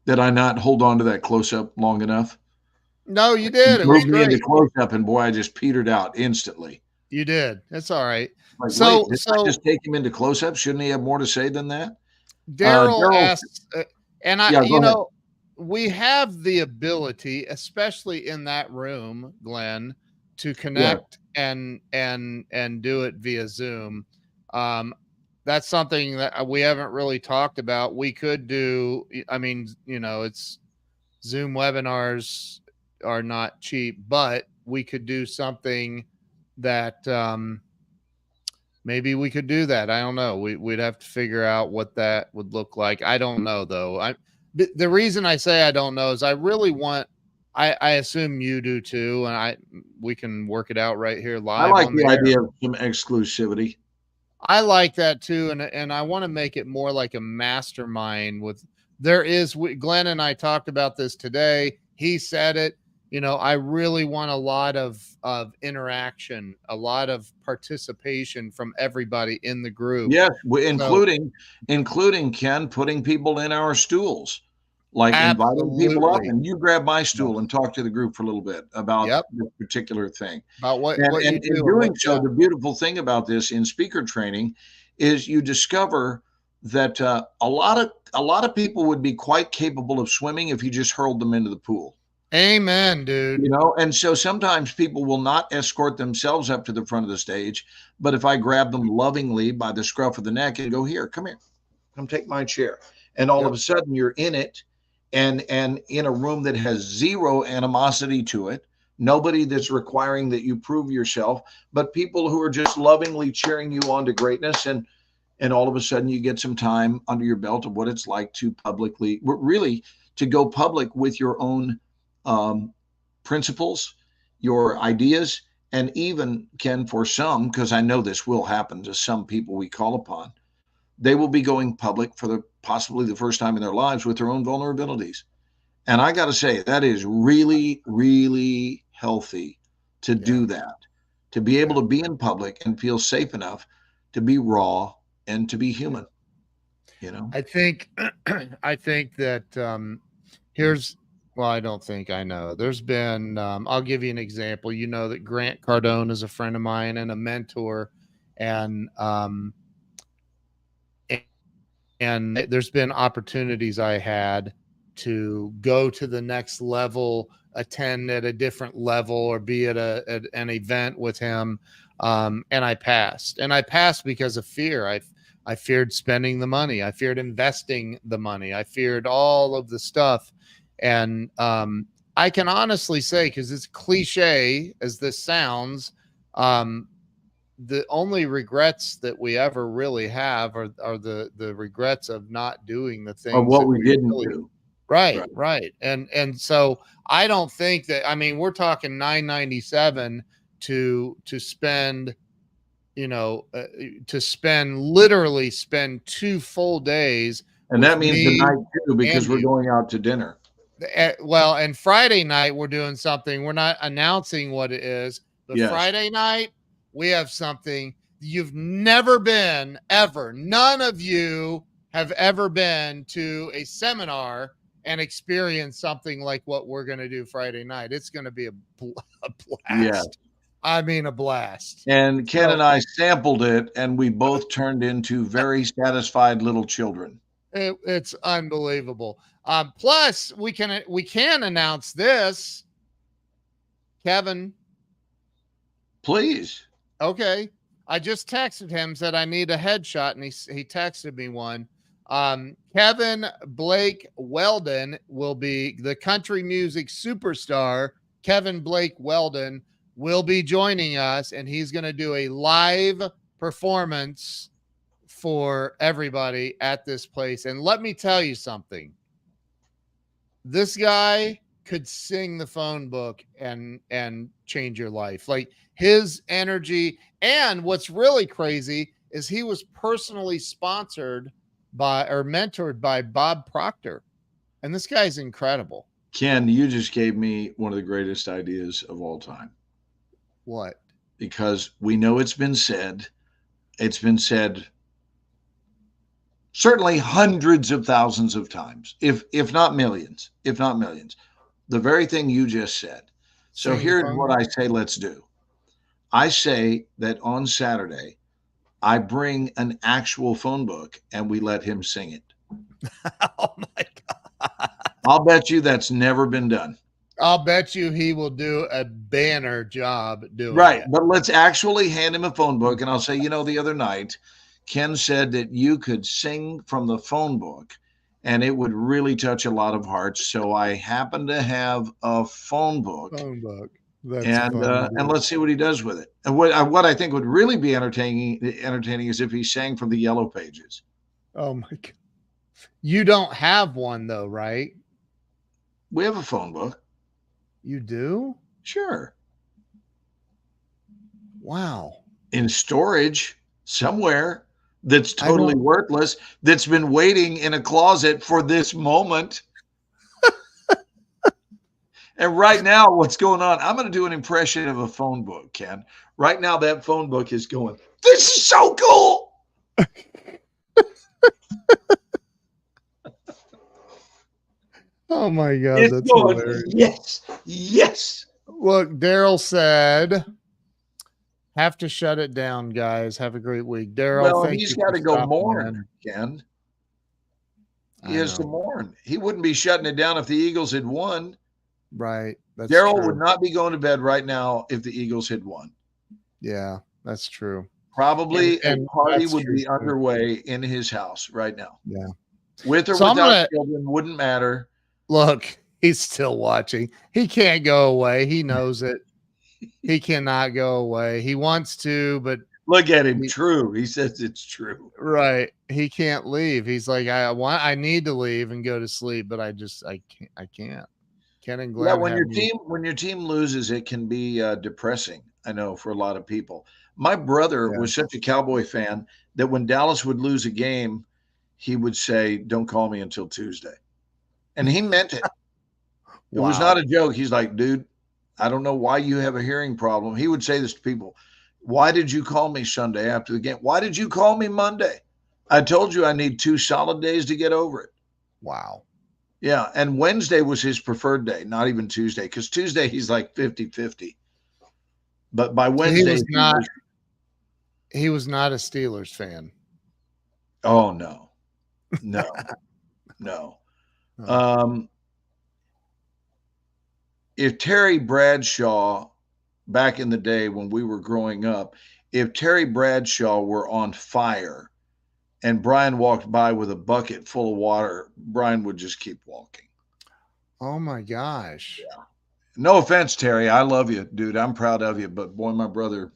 Did I not hold on to that close-up long enough? No, you did. It was great. Into close-up, and boy, I just petered out instantly. You did. That's all right. Like, so I just take him into close-up? Shouldn't he have more to say than that? Daryl asks, and we have the ability, especially in that room, Glenn, to connect and do it via Zoom. That's something that we haven't really talked about. We could do, I mean, it's Zoom webinars are not cheap, but we could do something that maybe we could do that. I don't know. We'd have to figure out what that would look like. I don't know, though. The reason I say I don't know is I really want, I assume you do too, and we can work it out right here live. I like the idea of some exclusivity. I like that too, and I want to make it more like a mastermind. Glenn and I talked about this today. He said it. I really want a lot of interaction, a lot of participation from everybody in the group. Yes, including Ken putting people in our stools, like inviting people up, and you grab my stool and talk to the group for a little bit about this particular thing. About what you do. In doing so, the beautiful thing about this in speaker training is you discover that a lot of people would be quite capable of swimming if you just hurled them into the pool. Amen, dude. And so sometimes people will not escort themselves up to the front of the stage, but if I grab them lovingly by the scruff of the neck and go, here, come take my chair. And all of a sudden you're in it and in a room that has zero animosity to it, nobody that's requiring that you prove yourself, but people who are just lovingly cheering you on to greatness. And all of a sudden you get some time under your belt of what it's like to really to go public with your own principles your ideas, and even, Ken, for some, because I know this will happen to some people we call upon, they will be going public for possibly the first time in their lives with their own vulnerabilities. And I got to say, that is really, really healthy to do that, to be able to be in public and feel safe enough to be raw and to be human. I think that I don't think I know. There's been, I'll give you an example. You know that Grant Cardone is a friend of mine and a mentor, and there's been opportunities I had to go to the next level, attend at a different level, or be at an event with him. And I passed because of fear. I feared spending the money. I feared investing the money. I feared all of the stuff. And I can honestly say, because it's cliche as this sounds, the only regrets that we ever really have are the regrets of not doing the things of what we didn't do. Right. And so I don't think that, I mean, we're talking $997 to spend, literally spend 2 full days. And that means tonight too, because we're going out to dinner. Well, and Friday night we're doing something. We're not announcing what it is, but Friday night we have something you've never been ever. None of you have ever been to a seminar and experienced something like what we're going to do Friday night. It's going to be a blast. Yeah. I mean, a blast. And Ken and I sampled it, and we both turned into very satisfied little children. It's unbelievable. Plus, we can announce this, Kevin. Please. Okay. I just texted him, said I need a headshot, and he texted me one. Kevin Blake Weldon will be the country music superstar. Kevin Blake Weldon will be joining us, and he's going to do a live performance for everybody at this place. And let me tell you something. This guy could sing the phone book and change your life. Like, his energy. And what's really crazy is he was personally sponsored by or mentored by Bob Proctor. And this guy's incredible. Ken, you just gave me one of the greatest ideas of all time. What? Because we know it's been said certainly hundreds of thousands of times, if not millions, the very thing you just said. So here's what I say, let's do. I say that on Saturday, I bring an actual phone book and we let him sing it. Oh my God. I'll bet you that's never been done. I'll bet you he will do a banner job doing it. But let's actually hand him a phone book. And I'll say, the other night, Ken said that you could sing from the phone book and it would really touch a lot of hearts. So I happen to have a phone book. And let's see what he does with it. And what I think would really be entertaining is if he sang from the Yellow Pages. Oh my God. You don't have one though, right? We have a phone book. You do? Sure. Wow. In storage somewhere that's totally worthless, that's been waiting in a closet for this moment. And right now, what's going on? I'm going to do an impression of a phone book, Ken. Right now, that phone book is going, this is so cool. Oh my God. It's that's going, hilarious. Yes. Look, Daryl said, have to shut it down, guys. Have a great week. Daryl, he's got to go mourn, Ken. He has to mourn. He wouldn't be shutting it down if the Eagles had won. Right. Daryl would not be going to bed right now if the Eagles had won. Yeah, that's true. Probably a party would be underway in his house right now. Yeah. With or without children, wouldn't matter. Look, he's still watching. He can't go away. He knows it. He cannot go away. He wants to, but look at him. True. He says it's true. Right. He can't leave. He's like, I need to leave and go to sleep, but I can't. Ken and Yeah, Glenn had me. when your team loses, it can be depressing. I know for a lot of people. My brother Yeah. was such a Cowboy fan that when Dallas would lose a game, he would say, "Don't call me until Tuesday," and he meant it. It was Wow. not a joke. He's like, "Dude, I don't know why you have a hearing problem." He would say this to people. Why did you call me Sunday after the game? Why did you call me Monday? I told you I need 2 solid days to get over it. Wow. Yeah, and Wednesday was his preferred day, not even Tuesday, because Tuesday he's like 50-50. But by So Wednesday, he was not a Steelers fan. oh no, no, no. Oh. If Terry Bradshaw, back in the day when we were growing up, if Terry Bradshaw were on fire and Brian walked by with a bucket full of water, Brian would just keep walking. Oh my gosh. Yeah. No offense, Terry. I love you, dude. I'm proud of you, but boy, my brother.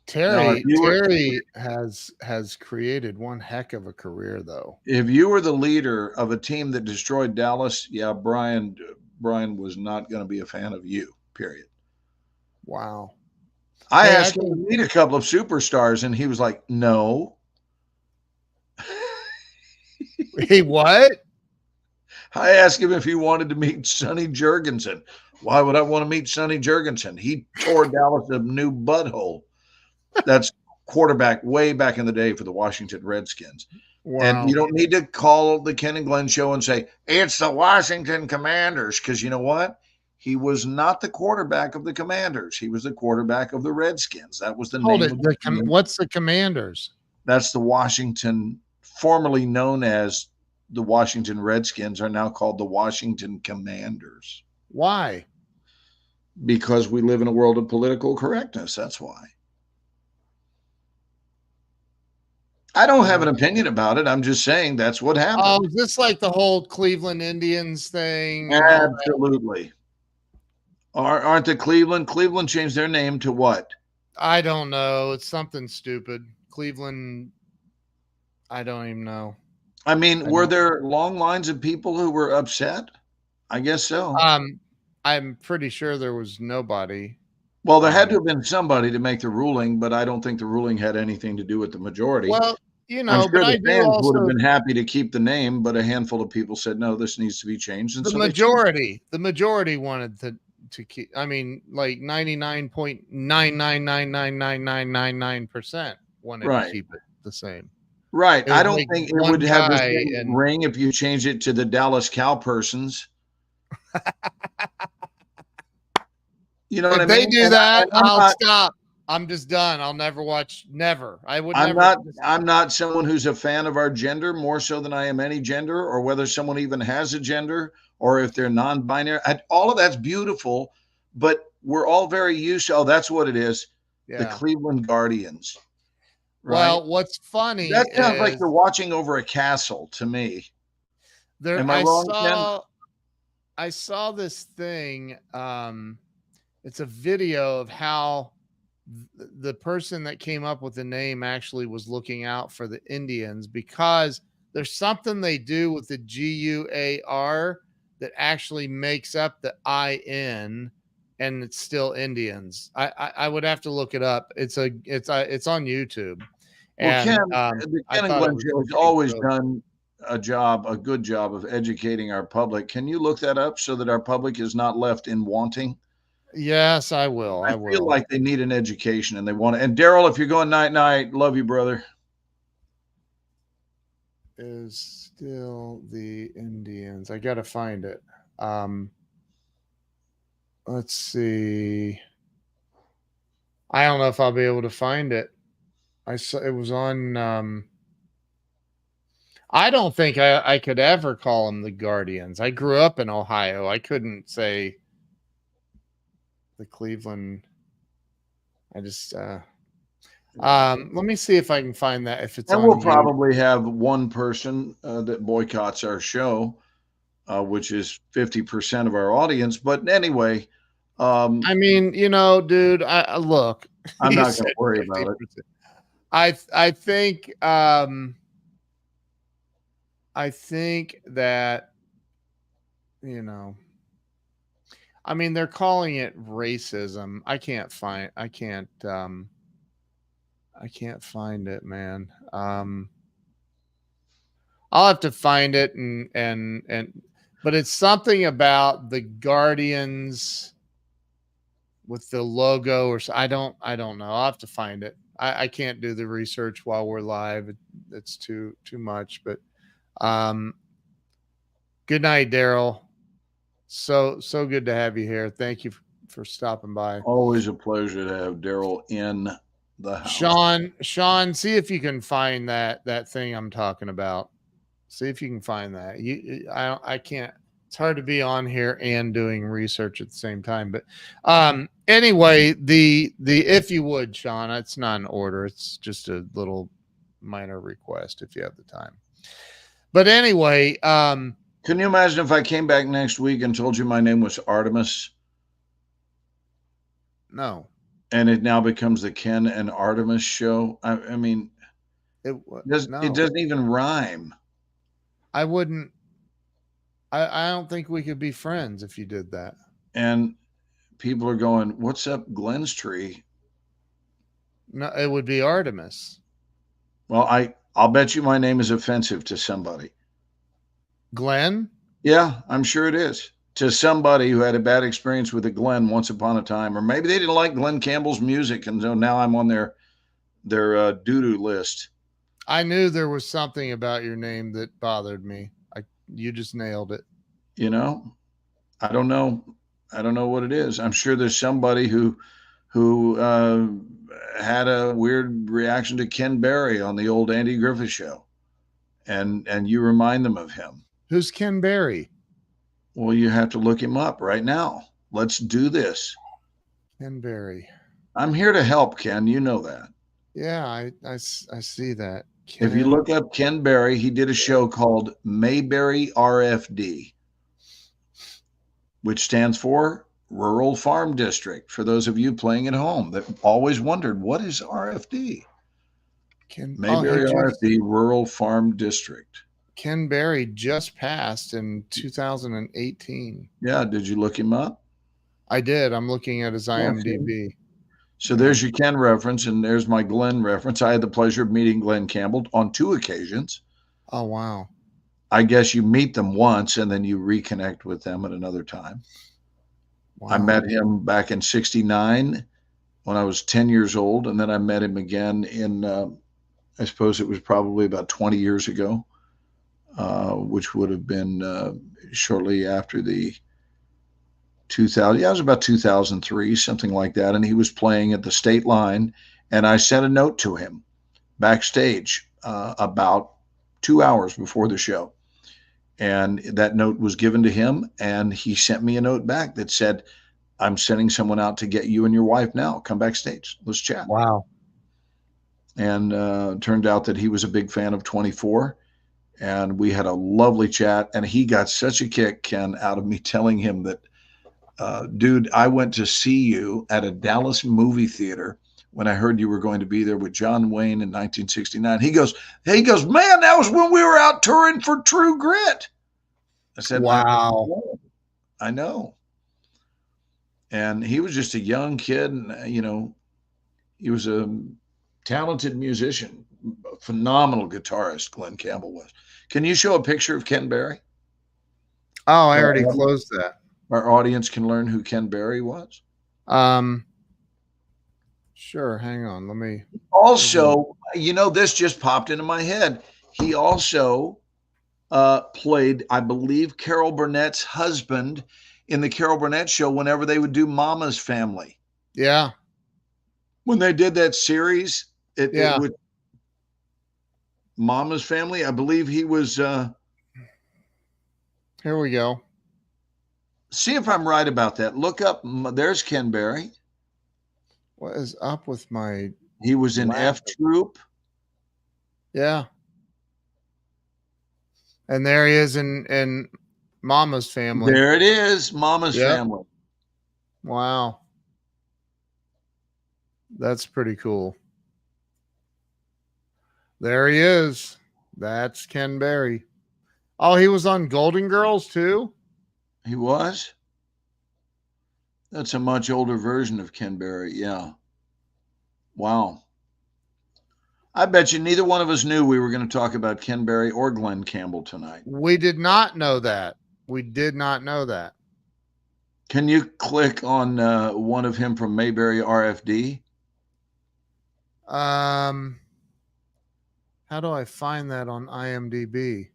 Terry No, has created one heck of a career though. if you were the leader of a team that destroyed Dallas, yeah, Brian was not going to be a fan of you. Period. Wow. I Hey, asked him to meet a couple of superstars, and he was like, "No." He what? I asked him if he wanted to meet Sonny Jurgensen. Why would I want to meet Sonny Jurgensen? He tore Dallas a new butthole. That's quarterback way back in the day for the Washington Redskins. Wow. And you don't need to call the Ken and Glenn show and say, it's the Washington Commanders, because you know what? He was not the quarterback of the Commanders. He was the quarterback of the Redskins. That was the Hold name it. of the team. What's the Commanders? That's the Washington, formerly known as the Washington Redskins, are now called the Washington Commanders. Why? Because we live in a world of political correctness. That's why. I don't have an opinion about it. I'm just saying that's what happened. Oh, is this like the whole Cleveland Indians thing? Absolutely. Aren't the Cleveland changed their name to what? I don't know. It's something stupid. Cleveland. I don't even know. I mean, were there long lines of people who were upset? I guess so. I'm pretty sure there was nobody. Well, there had to have been somebody to make the ruling, but I don't think the ruling had anything to do with the majority. Well, you know, I'm sure but the fans would have been happy to keep the name, but a handful of people said, no, this needs to be changed. And the majority wanted to keep, I mean, like 99.9999999% wanted to keep it the same. Right. I don't think it would have the same ring if you change it to the Dallas Cowpersons. You know what I mean? If they do that, I'll stop. I'm just done. I'll never watch. Never. I'm not someone who's a fan of our gender more so than I am any gender, or whether someone even has a gender, or if they're non-binary. All of that's beautiful, but we're all very used to. Oh, that's what it is. Yeah. The Cleveland Guardians. Right? Well, what's funny? That sounds like you're watching over a castle to me. Am I wrong, Ken? I saw this thing. It's a video of how the person that came up with the name actually was looking out for the Indians, because there's something they do with the GUAR that actually makes up the IN, and it's still Indians. I would have to look it up. It's on YouTube. Well, Ken, the Ken and Glenn show has always done a good job of educating our public. Can you look that up so that our public is not left in wanting? Yes, I will. I feel like they need an education and they want to. And Daryl, if you're going night, love you, brother. Is still the Indians. I got to find it. Let's see. I don't know if I'll be able to find it. I saw it was on. I don't think I could ever call them the Guardians. I grew up in Ohio. I couldn't say the Cleveland. I just let me see if I can find that. If it's and on we'll probably have one person that boycotts our show, which is 50% of our audience. But anyway, I mean, you know, dude, I look. I'm not going to worry about it. I think I think that you know, I mean, they're calling it racism. I can't find it, man. I'll have to find it but it's something about the Guardians with the logo I don't know. I'll have to find it. I can't do the research while we're live. It's too much, but good night, Daryl. So good to have you here. Thank you for stopping by. Always a pleasure to have Daryl in the house. Sean, see if you can find that thing I'm talking about. See if you can find that. I can't. It's hard to be on here and doing research at the same time. But anyway, the if you would, Sean, it's not an order. It's just a little minor request if you have the time. But anyway, can you imagine if I came back next week and told you my name was Artemis? No. And it now becomes the Ken and Artemis show. I mean, it doesn't even rhyme. I wouldn't. I don't think we could be friends if you did that. And people are going, "What's up, Glenn's tree?" No, it would be Artemis. Well, I'll bet you my name is offensive to somebody. Glenn? Yeah, I'm sure it is. To somebody who had a bad experience with a Glenn once upon a time, or maybe they didn't like Glenn Campbell's music, and so now I'm on their doo-doo list. I knew there was something about your name that bothered me. You just nailed it. You know, I don't know what it is. I'm sure there's somebody who had a weird reaction to Ken Berry on the old Andy Griffith show, and you remind them of him. Who's Ken Berry? Well, you have to look him up right now. Let's do this. Ken Berry. I'm here to help, Ken. You know that. Yeah, I see that. If you look up Ken Berry, he did a show called Mayberry RFD, which stands for Rural Farm District. For those of you playing at home that always wondered, what is RFD? Mayberry RFD, Rural Farm District. Ken Berry just passed in 2018. Yeah, did you look him up? I did. I'm looking at his IMDb. Okay. So there's your Ken reference, and there's my Glenn reference. I had the pleasure of meeting Glenn Campbell on 2 occasions. Oh, wow. I guess you meet them once, and then you reconnect with them at another time. Wow. I met him back in '69 when I was 10 years old, and then I met him again in, I suppose it was probably about 20 years ago, which would have been shortly after the 2000. Yeah, it was about 2003, something like that. And he was playing at the state line. And I sent a note to him backstage about 2 hours before the show. And that note was given to him. And he sent me a note back that said, "I'm sending someone out to get you and your wife now. Come backstage. Let's chat." Wow. And turned out that he was a big fan of 24. And we had a lovely chat. And he got such a kick, Ken, out of me telling him that, dude, I went to see you at a Dallas movie theater when I heard you were going to be there with John Wayne in 1969. He goes, "Man, that was when we were out touring for True Grit." I said, "Wow, I know." And he was just a young kid, and he was a talented musician, a phenomenal guitarist. Glenn Campbell was. Can you show a picture of Ken Berry? Oh, I already closed that. Our audience can learn who Ken Berry was. Sure. Hang on. Let me. Also, this just popped into my head. He also played, I believe, Carol Burnett's husband in the Carol Burnett show whenever they would do Mama's Family. Yeah. When they did that series, it was Mama's Family. I believe he was. Here we go. See if I'm right about that. Look up. There's Ken Berry. What is up with my? He was in F Troop. Yeah. And there he is in Mama's Family. There it is, Mama's Family. Wow. That's pretty cool. There he is. That's Ken Berry. Oh, he was on Golden Girls too? He was? That's a much older version of Ken Berry. Yeah. Wow. I bet you neither one of us knew we were going to talk about Ken Berry or Glenn Campbell tonight. We did not know that. We did not know that. Can you click on one of him from Mayberry RFD? How do I find that on IMDb?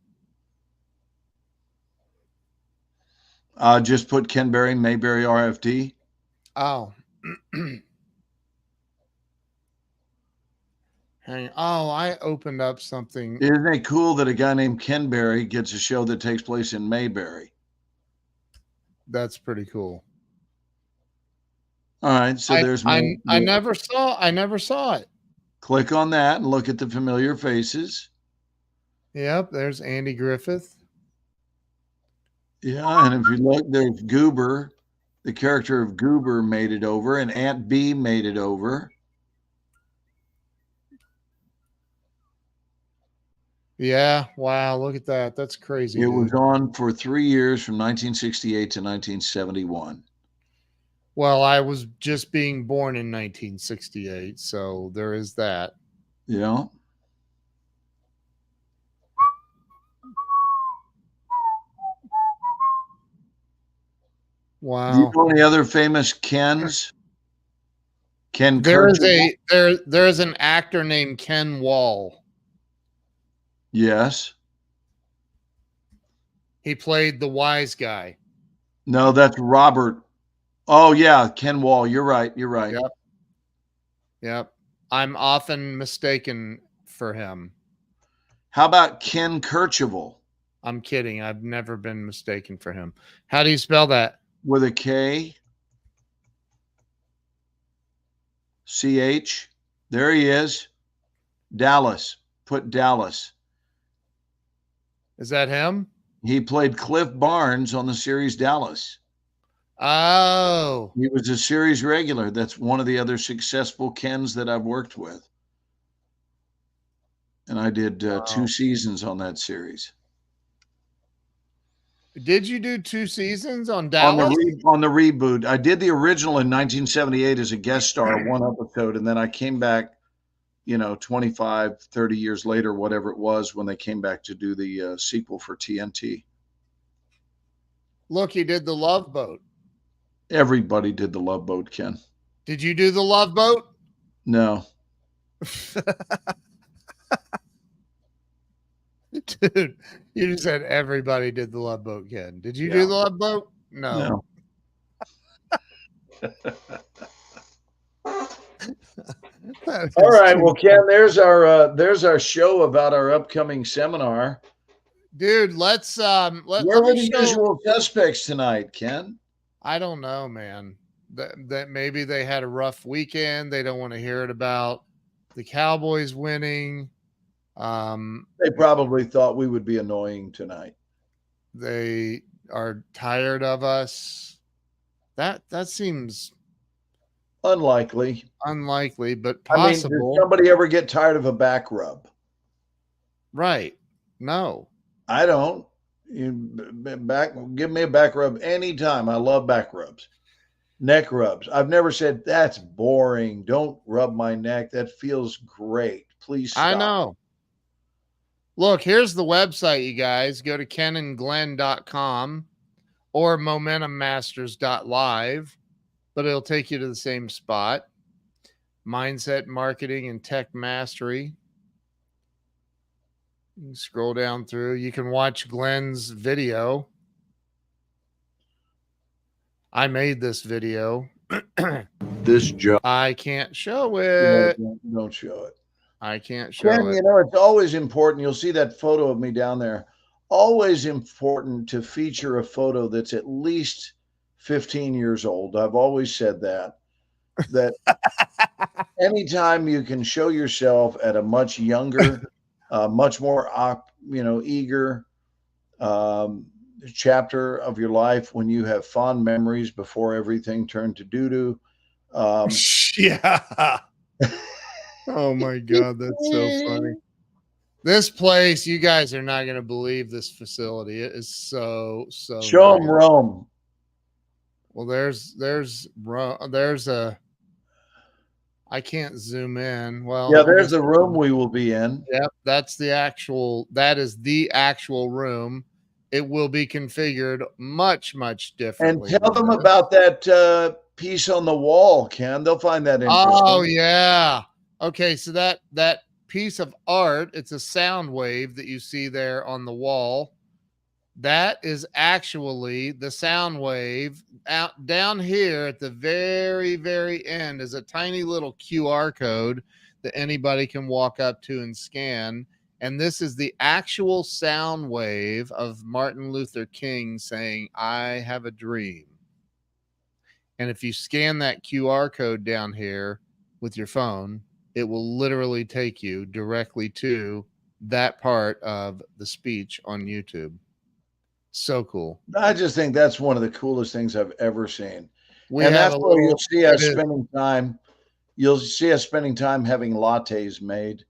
Just put Ken Berry, Mayberry RFD. Oh. I opened up something. Isn't it cool that a guy named Ken Berry gets a show that takes place in Mayberry? That's pretty cool. All right, so there's I never saw it. Click on that and look at the familiar faces. Yep, there's Andy Griffith. Yeah, and if you look, there's Goober. The character of Goober made it over, and Aunt B made it over. Yeah, wow, look at that. That's crazy. It was on for 3 years from 1968 to 1971. Well, I was just being born in 1968, so there is that. Yeah. Wow. Do you know any other famous Kens? Ken There is Kirchner? there is an actor named Ken Wall. Yes. He played the wise guy. No, that's Robert. Oh, yeah, Ken Wall. You're right. You're right. Yep. I'm often mistaken for him. How about Ken Kercheval? I'm kidding. I've never been mistaken for him. How do you spell that? With a K. CH. There he is. Dallas. Put Dallas. Is that him? He played Cliff Barnes on the series Dallas. Oh. He was a series regular. That's one of the other successful Kens that I've worked with. And I did 2 seasons on that series. Did you do 2 seasons on Dallas? On the reboot. I did the original in 1978 as a guest star, 1 episode, and then I came back, 25, 30 years later, whatever it was, when they came back to do the sequel for TNT. Look, he did the Love Boat. Everybody did the Love Boat, Ken. Did you do the Love Boat? No. Dude, you just said everybody did the Love Boat, Ken. Did you do the Love Boat? No. All right. Well, Ken, there's our show about our upcoming seminar. Dude, where were the usual suspects tonight, Ken? I don't know, man. That maybe they had a rough weekend. They don't want to hear it about the Cowboys winning. They probably thought we would be annoying tonight. They are tired of us. That seems unlikely, but possible. Did somebody ever get tired of a back rub? Right. No. I don't. Give me a back rub anytime. I love back rubs. Neck rubs. I've never said that's boring. Don't rub my neck. That feels great. Please stop. I know. Look, here's the website, you guys. Go to kenandglenn.com or momentummasters.live, but it'll take you to the same spot. Mindset, marketing, and tech mastery. You can scroll down through. You can watch Glenn's video. I made this video. This job. I can't show it. Don't show it. I can't show it. It's always important. You'll see that photo of me down there. Always important to feature a photo that's at least 15 years old. I've always said that anytime you can show yourself at a much younger, much more, eager chapter of your life, when you have fond memories before everything turned to doo-doo. Yeah. Oh my God, that's so funny. This place, you guys are not going to believe this facility. It is so Show them nice. Rome. Well, there's a. I can't zoom in. Well, Yeah, there's the room we will be in. Yep, that is the actual room. It will be configured much And differently. tell them about that piece on the wall, Ken. They'll find that interesting. Oh yeah. Okay, so that piece of art, it's a sound wave that you see there on the wall. That is actually the sound wave. Out down here at the very end is a tiny little QR code that anybody can walk up to and scan. And this is the actual sound wave of Martin Luther King saying, "I have a dream." And if you scan that QR code down here with your phone, it will literally take you directly to that part of the speech on YouTube. So cool. I just think that's one of the coolest things I've ever seen. We And have that's a where little, you'll see us it is. spending time. You'll see us spending time having lattes made.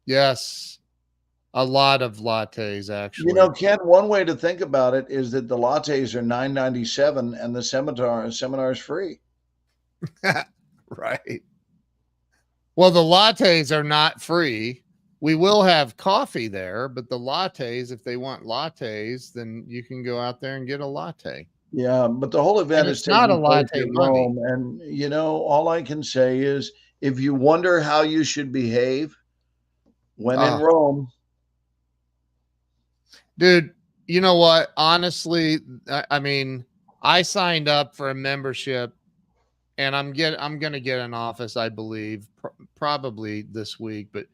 Yes, a lot of lattes actually. You know, Ken, one way to think about it is that the lattes are $9.97 and the seminar is free. Right. Well, the lattes are not free. We will have coffee there, but the lattes, if they want lattes, then you can go out there and get a latte. Yeah, but the whole event And is it's not a taking place latte in money. Rome. And, you know, all I can say is if you wonder how you should behave when in Rome. Dude, you know what? Honestly, I mean, I signed up for a membership and I'm going to get an office, I believe, probably this week, but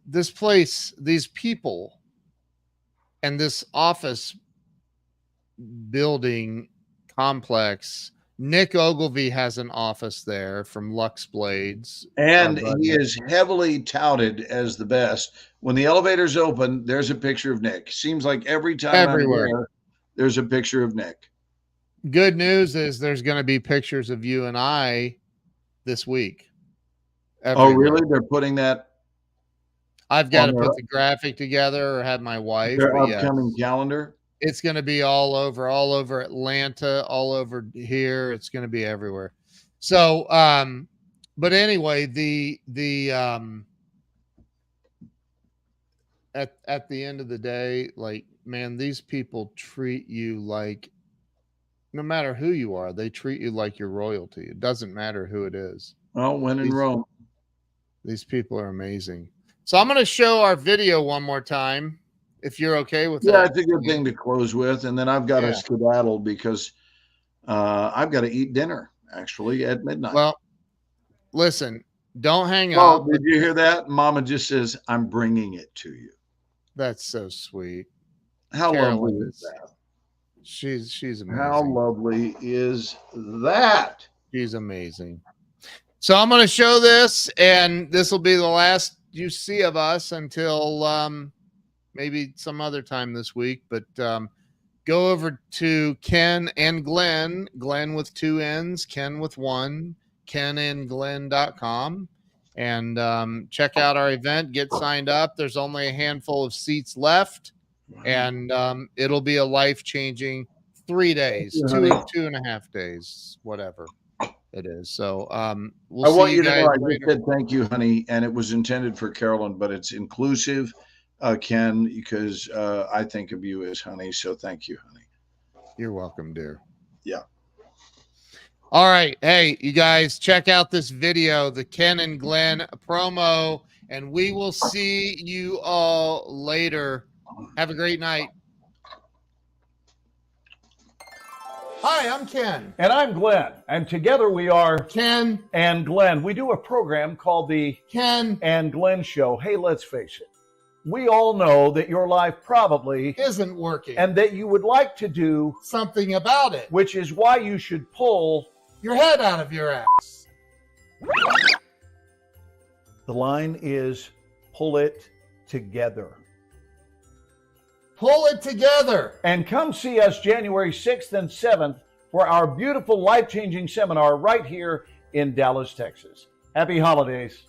this place, these people, and this office building complex. Nick Ogilvy has an office there from Lux Blades. And he is heavily touted as the best. When the elevators open, there's a picture of Nick. Seems like every time Everywhere. I'm here, there's a picture of Nick. Good news is there's going to be pictures of you and I this week. Oh, really? They're putting that. I've got to put the graphic together or have my wife. Their upcoming calendar. It's going to be all over Atlanta, all over here. It's going to be everywhere. So, but anyway, at the end of the day, like, man, these people treat you like, no matter who you are, they treat you like you're royalty. It doesn't matter who it is. Well, when in Rome. These people are amazing. So I'm going to show our video one more time, if you're okay with that. Yeah, it's a good thing to close with. And then I've got to skedaddle because I've got to eat dinner, actually, at midnight. Well, listen, don't hang up. Did you hear that? Mama just says, I'm bringing it to you. That's so sweet. How lovely is that? She's amazing. How lovely is that? She's amazing. So I'm going to show this, and this will be the last you see of us until maybe some other time this week. But go over to Ken and Glenn, Glenn with 2 N's, Ken with 1, kenandglenn.com, and check out our event. Get signed up. There's only a handful of seats left, and it'll be a life-changing 3 days, 2.5 days, whatever it is. So we'll I want see you to guys know, I later. just said thank you, honey, and it was intended for Carolyn, but it's inclusive, Ken, because I think of you as honey. So thank you, honey. You're welcome, dear. Yeah. All right. Hey, you guys, check out this video, the Ken and Glenn promo, and we will see you all later. Have a great night. Hi, I'm Ken. And I'm Glenn. And together we are Ken and Glenn. We do a program called the Ken and Glenn Show. Hey, let's face it. We all know that your life probably isn't working and that you would like to do something about it, which is why you should pull your head out of your ass. The line is pull it together. Pull it together. And come see us January 6th and 7th for our beautiful life-changing seminar right here in Dallas, Texas. Happy holidays.